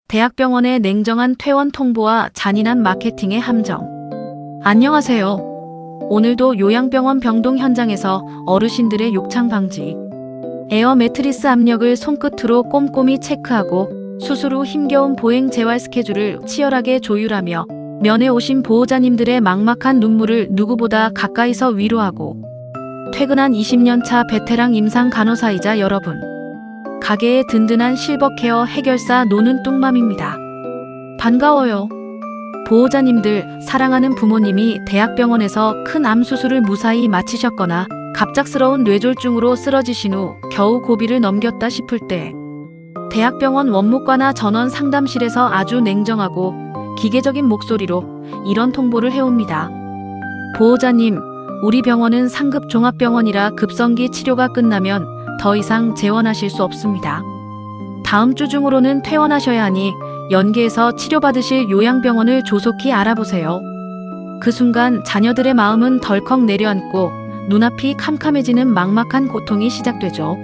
대학병원의 냉정한 퇴원 통보와 잔인한 마케팅의 함정. 안녕하세요. 오늘도 요양병원 병동 현장에서 어르신들의 욕창 방지, 에어 매트리스 압력을 손끝으로 꼼꼼히 체크하고 수술 후 힘겨운 보행 재활 스케줄을 치열하게 조율하며 면회 오신 보호자님들의 막막한 눈물을 누구보다 가까이서 위로하고 퇴근한 20년차 베테랑 임상 간호사이자 여러분, 가게의 든든한 실버케어 해결사 노는 뚱맘입니다. 반가워요. 보호자님들, 사랑하는 부모님이 대학병원에서 큰 암 수술을 무사히 마치셨거나 갑작스러운 뇌졸중으로 쓰러지신 후 겨우 고비를 넘겼다 싶을 때 대학병원 원무과나 전원 상담실에서 아주 냉정하고 기계적인 목소리로 이런 통보를 해옵니다. 보호자님, 우리 병원은 상급 종합병원이라 급성기 치료가 끝나면 더 이상 재원하실 수 없습니다. 다음 주 중으로는 퇴원하셔야 하니 연계해서 치료받으실 요양병원을 조속히 알아보세요. 그 순간 자녀들의 마음은 덜컥 내려앉고 눈앞이 캄캄해지는 막막한 고통이 시작되죠.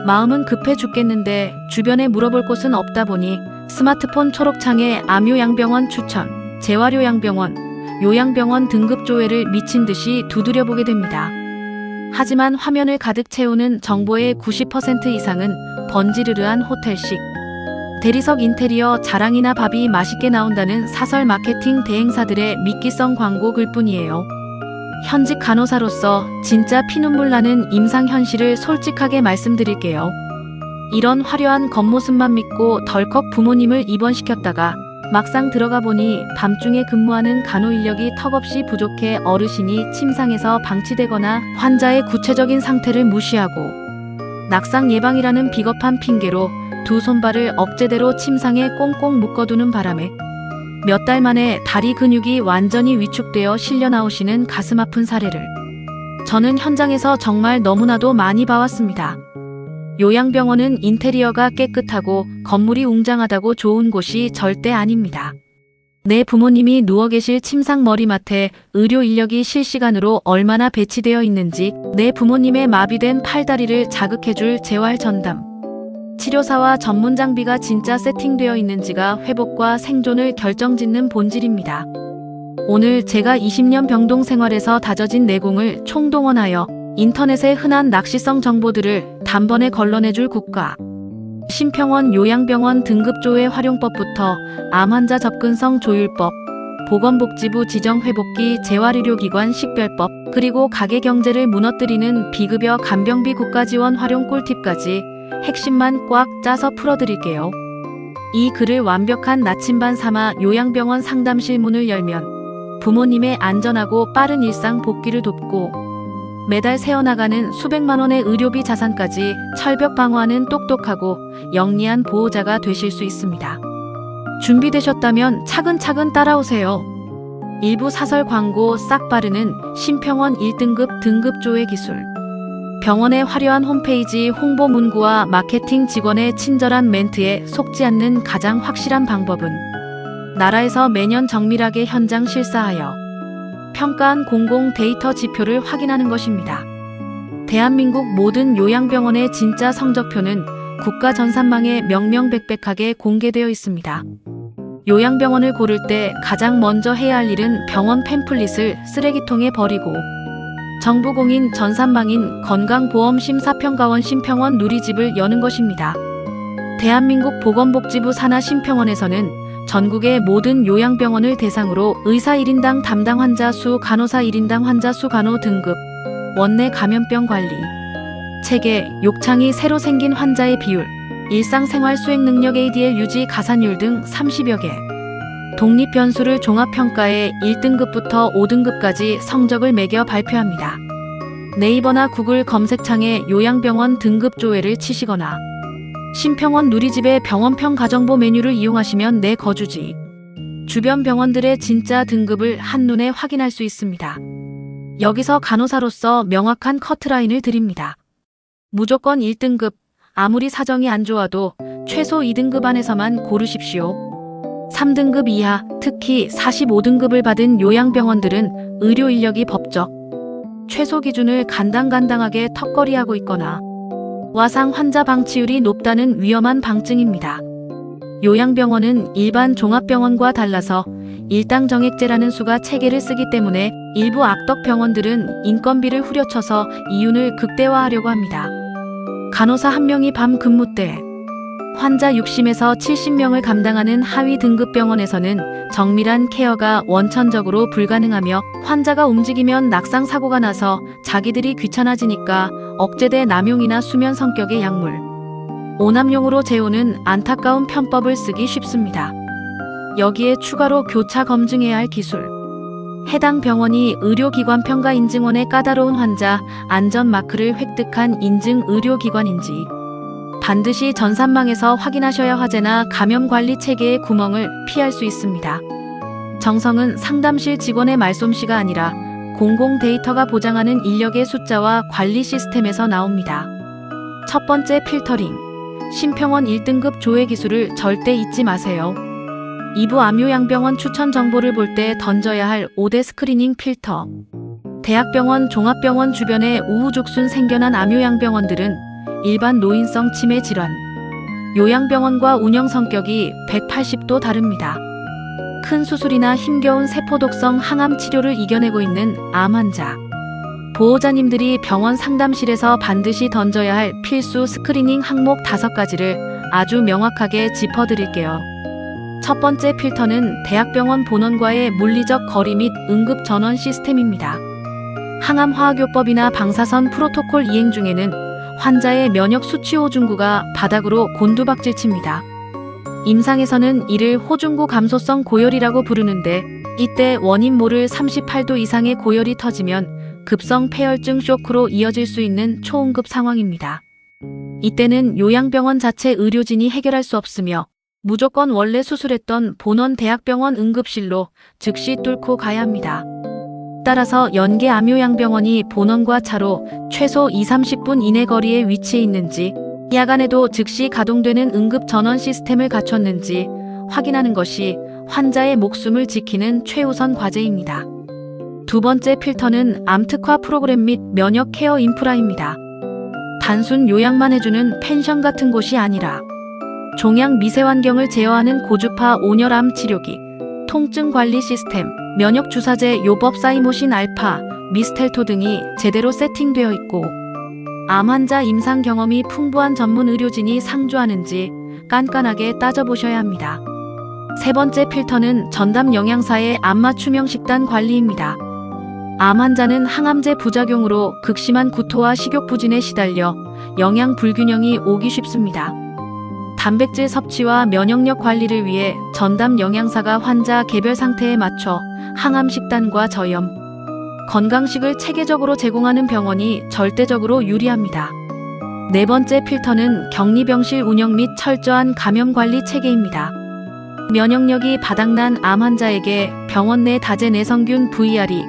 마음은 급해 죽겠는데 주변에 물어볼 곳은 없다 보니 스마트폰 초록창에 암요양병원 추천, 재활요양병원, 요양병원 등급 조회를 미친 듯이 두드려보게 됩니다. 하지만 화면을 가득 채우는 정보의 90% 이상은 번지르르한 호텔식, 대리석 인테리어 자랑이나 밥이 맛있게 나온다는 사설 마케팅 대행사들의 미끼성 광고 글뿐이에요. 현직 간호사로서 진짜 피눈물 나는 임상 현실을 솔직하게 말씀드릴게요. 이런 화려한 겉모습만 믿고 덜컥 부모님을 입원시켰다가 막상 들어가 보니 밤중에 근무하는 간호 인력이 턱없이 부족해 어르신이 침상에서 방치되거나 환자의 구체적인 상태를 무시하고 낙상 예방이라는 비겁한 핑계로 두 손발을 억제대로 침상에 꽁꽁 묶어두는 바람에 몇 달 만에 다리 근육이 완전히 위축되어 실려 나오시는 가슴 아픈 사례를 저는 현장에서 정말 너무나도 많이 봐왔습니다. 요양병원은 인테리어가 깨끗하고 건물이 웅장하다고 좋은 곳이 절대 아닙니다. 내 부모님이 누워 계실 침상 머리맡에 의료 인력이 실시간으로 얼마나 배치되어 있는지, 내 부모님의 마비된 팔다리를 자극해줄 재활 전담, 치료사와 전문 장비가 진짜 세팅되어 있는지가 회복과 생존을 결정짓는 본질입니다. 오늘 제가 20년 병동 생활에서 다져진 내공을 총동원하여 인터넷의 흔한 낚시성 정보들을 단번에 걸러내줄 국가 심평원 요양병원 등급조회 활용법부터 암환자 접근성 조율법, 보건복지부 지정회복기 재활의료기관 식별법, 그리고 가계경제를 무너뜨리는 비급여 간병비 국가지원 활용 꿀팁까지 핵심만 꽉 짜서 풀어드릴게요. 이 글을 완벽한 나침반 삼아 요양병원 상담실 문을 열면 부모님의 안전하고 빠른 일상 복귀를 돕고 매달 새어나가는 수백만 원의 의료비 자산까지 철벽 방어하는 똑똑하고 영리한 보호자가 되실 수 있습니다. 준비되셨다면 차근차근 따라오세요. 일부 사설 광고 싹 바르는 심평원 1등급 등급조회 기술. 병원의 화려한 홈페이지 홍보 문구와 마케팅 직원의 친절한 멘트에 속지 않는 가장 확실한 방법은 나라에서 매년 정밀하게 현장 실사하여 평가한 공공 데이터 지표를 확인하는 것입니다. 대한민국 모든 요양병원의 진짜 성적표는 국가 전산망에 명명백백하게 공개되어 있습니다. 요양병원을 고를 때 가장 먼저 해야 할 일은 병원 팸플릿을 쓰레기통에 버리고 정부 공인 전산망인 건강보험심사평가원 심평원 누리집을 여는 것입니다. 대한민국 보건복지부 산하 심평원에서는 전국의 모든 요양병원을 대상으로 의사 1인당 담당 환자 수, 간호사 1인당 환자 수, 간호 등급, 원내 감염병 관리, 체계, 욕창이 새로 생긴 환자의 비율, 일상생활 수행 능력 ADL 유지 가산율 등 30여 개, 독립 변수를 종합평가해 1등급부터 5등급까지 성적을 매겨 발표합니다. 네이버나 구글 검색창에 요양병원 등급 조회를 치시거나 심평원 누리집의 병원평 가정보 메뉴를 이용하시면 내 거주지, 주변 병원들의 진짜 등급을 한눈에 확인할 수 있습니다. 여기서 간호사로서 명확한 커트라인을 드립니다. 무조건 1등급, 아무리 사정이 안 좋아도 최소 2등급 안에서만 고르십시오. 3등급 이하, 특히 45등급을 받은 요양병원들은 의료 인력이 법적 최소 기준을 간당간당하게 턱걸이하고 있거나 와상 환자 방치율이 높다는 위험한 방증입니다. 요양병원은 일반 종합병원과 달라서 일당 정액제라는 수가 체계를 쓰기 때문에 일부 악덕 병원들은 인건비를 후려쳐서 이윤을 극대화하려고 합니다. 간호사 한 명이 밤 근무 때 환자 60에서 70명을 감당하는 하위 등급 병원에서는 정밀한 케어가 원천적으로 불가능하며 환자가 움직이면 낙상 사고가 나서 자기들이 귀찮아지니까 억제돼 남용이나 수면 성격의 약물, 오남용으로 재우는 안타까운 편법을 쓰기 쉽습니다. 여기에 추가로 교차 검증해야 할 기술, 해당 병원이 의료기관 평가 인증원의 까다로운 환자 안전 마크를 획득한 인증 의료기관인지 반드시 전산망에서 확인하셔야 화재나 감염 관리 체계의 구멍을 피할 수 있습니다. 정성은 상담실 직원의 말솜씨가 아니라 공공 데이터가 보장하는 인력의 숫자와 관리 시스템에서 나옵니다. 첫 번째 필터링, 심평원 1등급 조회 기술을 절대 잊지 마세요. 2부 암요양병원 추천 정보를 볼 때 던져야 할 5대 스크리닝 필터. 대학병원, 종합병원 주변에 우후죽순 생겨난 암요양병원들은 일반 노인성 치매 질환, 요양병원과 운영 성격이 180도 다릅니다. 큰 수술이나 힘겨운 세포독성 항암 치료를 이겨내고 있는 암 환자. 보호자님들이 병원 상담실에서 반드시 던져야 할 필수 스크리닝 항목 5가지를 아주 명확하게 짚어드릴게요. 첫 번째 필터는 대학병원 본원과의 물리적 거리 및 응급 전원 시스템입니다. 항암화학요법이나 방사선 프로토콜 이행 중에는 환자의 면역 수치 호중구가 바닥으로 곤두박질 칩니다. 임상에서는 이를 호중구 감소성 고열이라고 부르는데 이때 원인 모를 38도 이상의 고열이 터지면 급성 폐혈증 쇼크로 이어질 수 있는 초응급 상황입니다. 이때는 요양병원 자체 의료진이 해결할 수 없으며 무조건 원래 수술했던 본원 대학병원 응급실로 즉시 뚫고 가야 합니다. 따라서 연계 암요양병원이 본원과 차로 최소 2-30분 이내 거리에 위치해 있는지, 야간에도 즉시 가동되는 응급 전원 시스템을 갖췄는지 확인하는 것이 환자의 목숨을 지키는 최우선 과제입니다. 두 번째 필터는 암 특화 프로그램 및 면역 케어 인프라입니다. 단순 요양만 해주는 펜션 같은 곳이 아니라 종양 미세 환경을 제어하는 고주파 온열암 치료기, 통증 관리 시스템, 면역 주사제 요법 사이모신 알파, 미스텔토 등이 제대로 세팅되어 있고 암 환자 임상 경험이 풍부한 전문 의료진이 상주하는지 깐깐하게 따져보셔야 합니다. 세 번째 필터는 전담 영양사의 암맞춤형 식단 관리입니다. 암 환자는 항암제 부작용으로 극심한 구토와 식욕 부진에 시달려 영양 불균형이 오기 쉽습니다. 단백질 섭취와 면역력 관리를 위해 전담 영양사가 환자 개별 상태에 맞춰 항암 식단과 저염, 건강식을 체계적으로 제공하는 병원이 절대적으로 유리합니다. 네 번째 필터는 격리병실 운영 및 철저한 감염 관리 체계입니다. 면역력이 바닥난 암 환자에게 병원 내 다제 내성균 VRE,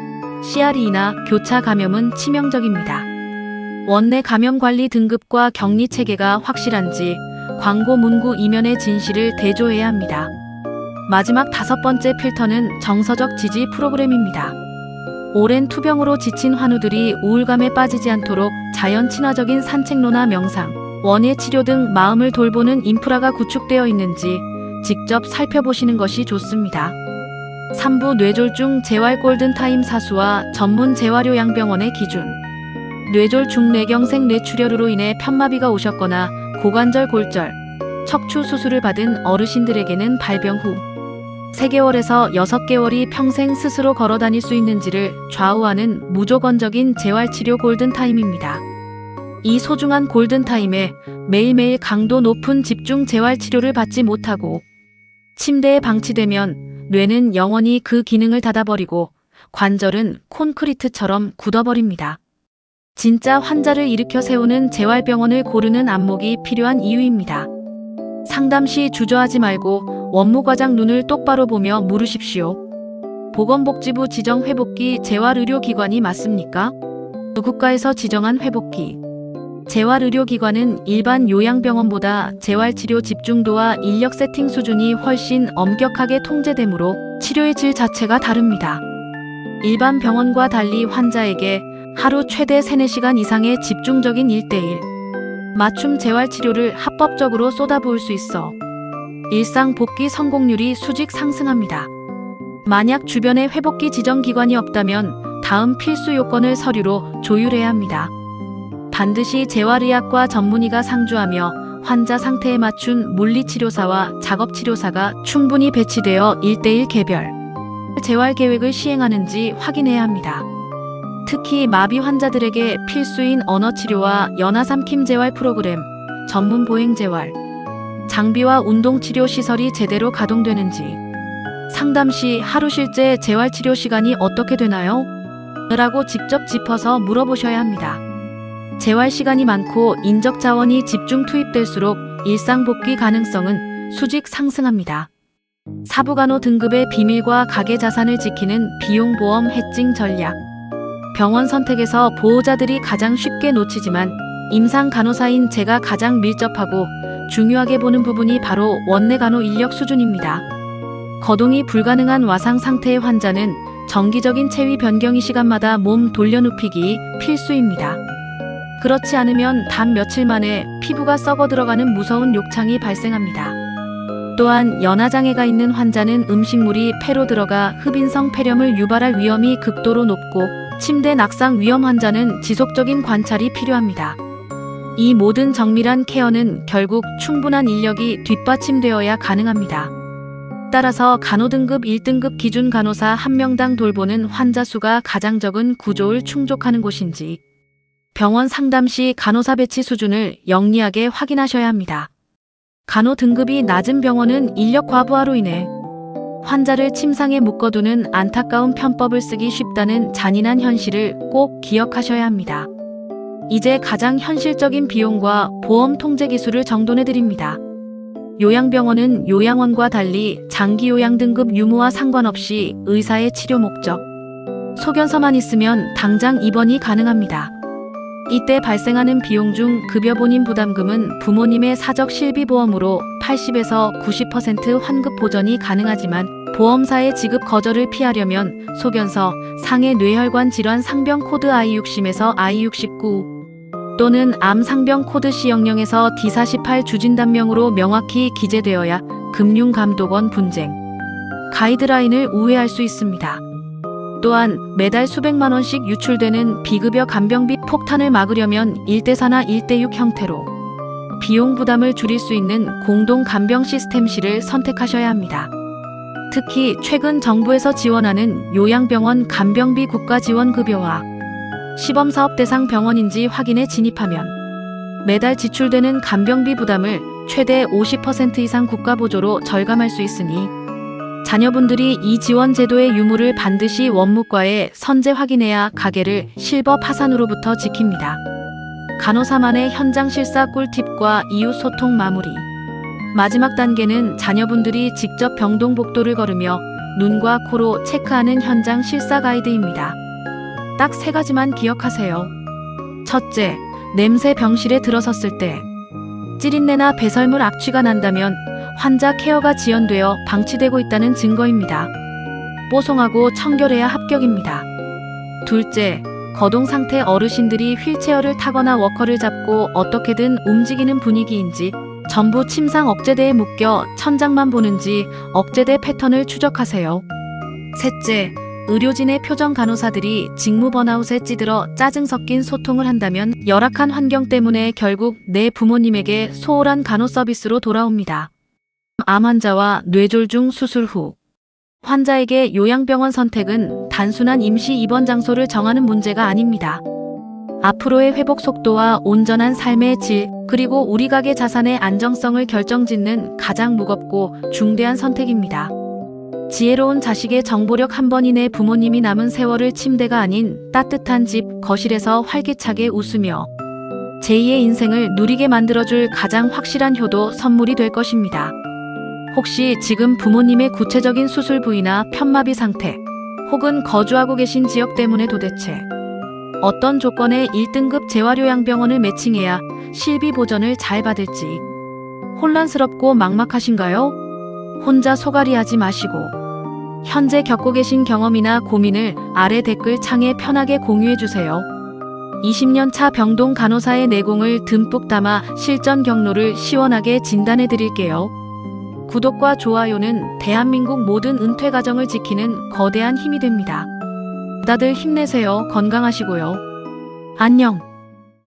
CRE나 교차 감염은 치명적입니다. 원내 감염 관리 등급과 격리 체계가 확실한지 광고 문구 이면의 진실을 대조해야 합니다. 마지막 다섯 번째 필터는 정서적 지지 프로그램입니다. 오랜 투병으로 지친 환우들이 우울감에 빠지지 않도록 자연 친화적인 산책로나 명상, 원예 치료 등 마음을 돌보는 인프라가 구축되어 있는지 직접 살펴보시는 것이 좋습니다. 3부 뇌졸중 재활 골든타임 사수와 전문 재활요양병원의 기준. 뇌졸 중뇌경색 뇌출혈으로 인해 편마비가 오셨거나 고관절 골절, 척추 수술을 받은 어르신들에게는 발병 후 3개월에서 6개월이 평생 스스로 걸어 다닐 수 있는지를 좌우하는 무조건적인 재활치료 골든타임입니다. 이 소중한 골든타임에 매일매일 강도 높은 집중 재활치료를 받지 못하고 침대에 방치되면 뇌는 영원히 그 기능을 닫아버리고 관절은 콘크리트처럼 굳어버립니다. 진짜 환자를 일으켜 세우는 재활병원을 고르는 안목이 필요한 이유입니다. 상담 시 주저하지 말고 원무과장 눈을 똑바로 보며 물으십시오. 보건복지부 지정 회복기 재활의료기관이 맞습니까? 국가에서 지정한 회복기 재활의료기관은 일반 요양병원보다 재활치료 집중도와 인력 세팅 수준이 훨씬 엄격하게 통제되므로 치료의 질 자체가 다릅니다. 일반 병원과 달리 환자에게 하루 최대 3-4시간 이상의 집중적인 1:1 맞춤 재활치료를 합법적으로 쏟아부을 수 있어 일상 복귀 성공률이 수직 상승합니다. 만약 주변에 회복기 지정기관이 없다면 다음 필수 요건을 서류로 조율해야 합니다. 반드시 재활의학과 전문의가 상주하며 환자 상태에 맞춘 물리치료사와 작업치료사가 충분히 배치되어 1:1 개별 재활 계획을 시행하는지 확인해야 합니다. 특히 마비 환자들에게 필수인 언어치료와 연화삼킴 재활 프로그램, 전문 보행 재활, 장비와 운동치료 시설이 제대로 가동되는지, 상담 시 하루 실제 재활치료 시간이 어떻게 되나요? 라고 직접 짚어서 물어보셔야 합니다. 재활 시간이 많고 인적 자원이 집중 투입될수록 일상 복귀 가능성은 수직 상승합니다. 사부간호 등급의 비밀과 가계 자산을 지키는 비용보험 해칭 전략. 병원 선택에서 보호자들이 가장 쉽게 놓치지만 임상 간호사인 제가 가장 밀접하고 중요하게 보는 부분이 바로 원내 간호 인력 수준입니다. 거동이 불가능한 와상 상태의 환자는 정기적인 체위 변경이 시간마다 몸 돌려눕히기 필수입니다. 그렇지 않으면 단 며칠 만에 피부가 썩어 들어가는 무서운 욕창이 발생합니다. 또한 연화장애가 있는 환자는 음식물이 폐로 들어가 흡인성 폐렴을 유발할 위험이 극도로 높고 침대 낙상 위험 환자는 지속적인 관찰이 필요합니다. 이 모든 정밀한 케어는 결국 충분한 인력이 뒷받침되어야 가능합니다. 따라서 간호등급 1등급 기준 간호사 1명당 돌보는 환자 수가 가장 적은 구조를 충족하는 곳인지 병원 상담 시 간호사 배치 수준을 영리하게 확인하셔야 합니다. 간호 등급이 낮은 병원은 인력 과부하로 인해 환자를 침상에 묶어두는 안타까운 편법을 쓰기 쉽다는 잔인한 현실을 꼭 기억하셔야 합니다. 이제 가장 현실적인 비용과 보험 통제 기술을 정돈해 드립니다. 요양병원은 요양원과 달리 장기 요양 등급 유무와 상관없이 의사의 치료 목적, 소견서만 있으면 당장 입원이 가능합니다. 이때 발생하는 비용 중 급여 본인 부담금은 부모님의 사적 실비보험으로 80에서 90% 환급 보전이 가능하지만 보험사의 지급 거절을 피하려면 소견서, 상해 뇌혈관 질환 상병 코드 I60에서 I69 또는 암 상병 코드 C00에서 D48 주진단명으로 명확히 기재되어야 금융감독원 분쟁, 가이드라인을 우회할 수 있습니다. 또한 매달 수백만 원씩 유출되는 비급여 간병비 폭탄을 막으려면 1:4나 1:6 형태로 비용 부담을 줄일 수 있는 공동 간병 시스템실을 선택하셔야 합니다. 특히 최근 정부에서 지원하는 요양병원 간병비 국가지원급여와 시범사업 대상 병원인지 확인에 진입하면 매달 지출되는 간병비 부담을 최대 50% 이상 국가보조로 절감할 수 있으니 자녀분들이 이 지원 제도의 유무를 반드시 원무과에 선제 확인해야 가게를 실버 파산으로부터 지킵니다. 간호사만의 현장 실사 꿀팁과 이후 소통 마무리. 마지막 단계는 자녀분들이 직접 병동복도를 걸으며 눈과 코로 체크하는 현장 실사 가이드입니다. 딱 3가지만 기억하세요. 첫째, 냄새 병실에 들어섰을 때 찌린내나 배설물 악취가 난다면 환자 케어가 지연되어 방치되고 있다는 증거입니다. 뽀송하고 청결해야 합격입니다. 둘째, 거동 상태 어르신들이 휠체어를 타거나 워커를 잡고 어떻게든 움직이는 분위기인지 전부 침상 억제대에 묶여 천장만 보는지 억제대 패턴을 추적하세요. 셋째, 의료진의 표정 간호사들이 직무 번아웃에 찌들어 짜증 섞인 소통을 한다면 열악한 환경 때문에 결국 내 부모님에게 소홀한 간호 서비스로 돌아옵니다. 암 환자와 뇌졸중 수술 후 환자에게 요양병원 선택은 단순한 임시 입원 장소를 정하는 문제가 아닙니다. 앞으로의 회복 속도와 온전한 삶의 질, 그리고 우리 가게 자산의 안정성을 결정짓는 가장 무겁고 중대한 선택입니다. 지혜로운 자식의 정보력 한 번 이내 부모님이 남은 세월을 침대가 아닌 따뜻한 집, 거실에서 활기차게 웃으며 제2의 인생을 누리게 만들어줄 가장 확실한 효도 선물이 될 것입니다. 혹시 지금 부모님의 구체적인 수술 부위나 편마비 상태, 혹은 거주하고 계신 지역 때문에 도대체 어떤 조건의 1등급 재활요양병원을 매칭해야 실비 보전을 잘 받을지 혼란스럽고 막막하신가요? 혼자 소갈이하지 마시고 현재 겪고 계신 경험이나 고민을 아래 댓글 창에 편하게 공유해주세요. 20년 차 병동 간호사의 내공을 듬뿍 담아 실전 경로를 시원하게 진단해드릴게요. 구독과 좋아요는 대한민국 모든 은퇴 가정을 지키는 거대한 힘이 됩니다. 다들 힘내세요. 건강하시고요. 안녕.